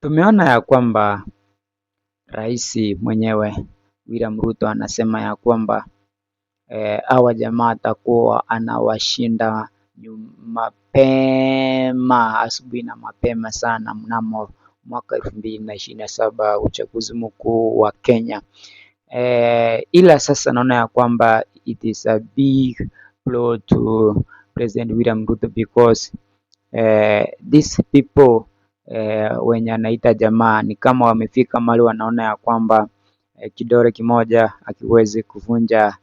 Tumeona ya kwamba rais mwenyewe William Ruto anasema ya kwamba hawa jamaa atakuwa anawashinda mapema asubuhi na mapema sana mnamo mwaka 2027 uchaguzi mkuu wa Kenya. Ila sasa naona ya kwamba it is a big blow to President William Ruto because these people wenye anaita jamaa ni kama wamefika mahali wanaona ya kwamba kidole kimoja hakiwezi kuvunja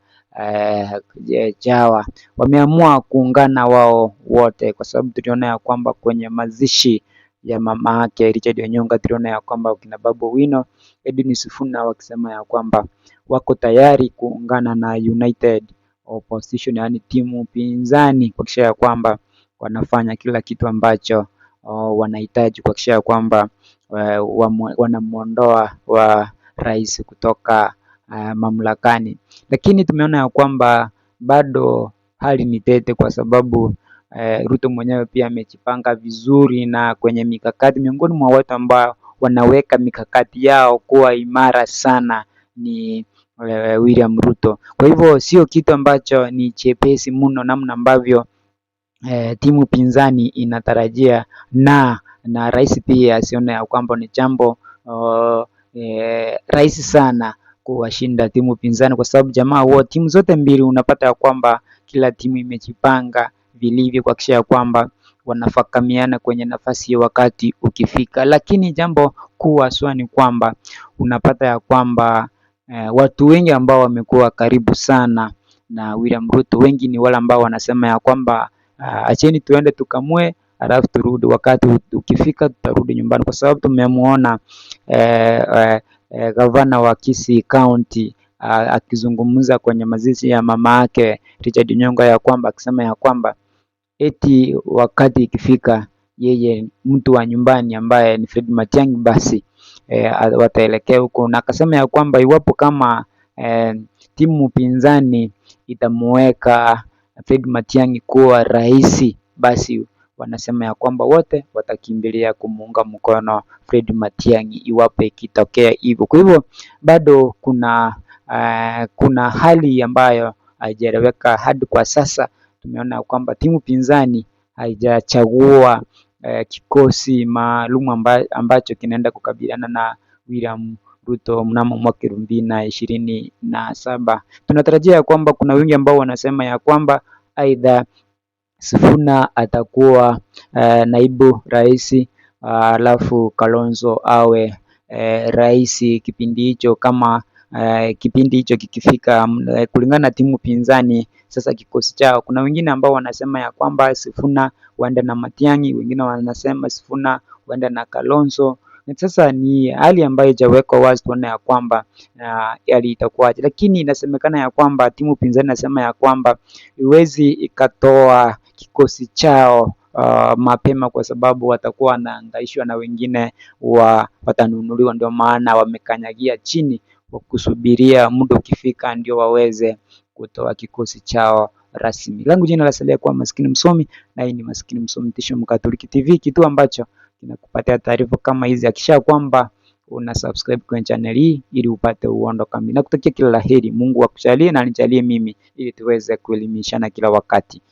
chawa. Wameamua kuungana wao wote, kwa sababu tuliona ya kwamba kwenye mazishi ya mama yake Richard Onyonga tuliona ya kwamba kina Babu Owino, Edwin Sifuna wakisema ya kwamba wako tayari kuungana na United Opposition, yaani timu pinzani, kuhakikisha ya kwamba wanafanya kila kitu ambacho wanahitaji kuhakikisha ya kwamba wanamuondoa wa rais kutoka mamlakani. Lakini tumeona ya kwamba bado hali ni tete, kwa sababu Ruto mwenyewe pia amejipanga vizuri na kwenye mikakati. Miongoni mwa watu ambao wanaweka mikakati yao kuwa imara sana ni William Ruto. Kwa hivyo sio kitu ambacho ni chepesi mno namna ambavyo timu pinzani inatarajia na rais pia asione ya kwamba ni jambo rahisi sana kuwashinda timu pinzani, kwa sababu timu zote mbili unapata ya kwamba kila timu imejipanga vilivyo kuhakikisha ya kwamba wanafakamiana kwenye nafasi wakati ukifika. Lakini jambo kuu haswa ni kwamba unapata ya kwamba watu wengi ambao wamekuwa karibu sana na William Ruto, wengi ni wale ambao wanasema ya kwamba acheni tuende tukamue alafu turudi, wakati ukifika tutarudi nyumbani, kwa sababu tumemuona gavana wa Kisii County akizungumza kwenye mazishi ya mama yake Richard Onyonga ya kwamba akisema ya kwamba eti wakati ikifika yeye mtu wa nyumbani ambaye ni Fred Matiang'i basi wataelekea huko, na akasema ya kwamba iwapo kama timu pinzani itamuweka Fred Matiang'i kuwa rais, basi wanasema ya kwamba wote watakimbilia kumuunga mkono Fred Matiang'i iwapo ikitokea hivyo. Kwa hivyo bado kuna hali ambayo haijaeleweka hadi kwa sasa. Tumeona kwamba timu pinzani haijachagua kikosi maalum ambacho kinaenda kukabiliana na William Ruto mnamo mwaka 2027. Tunatarajia ya kwamba kuna wengi ambao wanasema ya kwamba aidha Sifuna atakuwa naibu rais, alafu Kalonzo awe rais kipindi hicho, kama kipindi hicho kikifika, kulingana na timu pinzani sasa kikosi chao. Kuna wengine ambao wanasema ya kwamba Sifuna waende na Matiang'i, wengine wanasema Sifuna waende na Kalonzo. Sasa ni hali ambayo haijawekwa wazi tuone ya kwamba hali itakuwaje, lakini inasemekana ya kwamba timu pinzani inasema ya kwamba iwezi ikatoa kikosi chao mapema, kwa sababu watakuwa wanaangaishwa na wengine watanunuliwa, ndio maana wamekanyagia chini kwa kusubiria muda ukifika ndio waweze kutoa kikosi chao rasmi. Langu jina lasalia kuwa Maskini Msomi, na hii ni Maskini Msomi Tisho Mkatoliki TV, kitu ambacho kinakupatia taarifa kama hizi. Hakikisha kwamba una subscribe kwenye channel hii ili upate uondo kamili. Nakutakia kila laheri, Mungu akujalie na anijalie mimi ili tuweze kuelimishana kila wakati.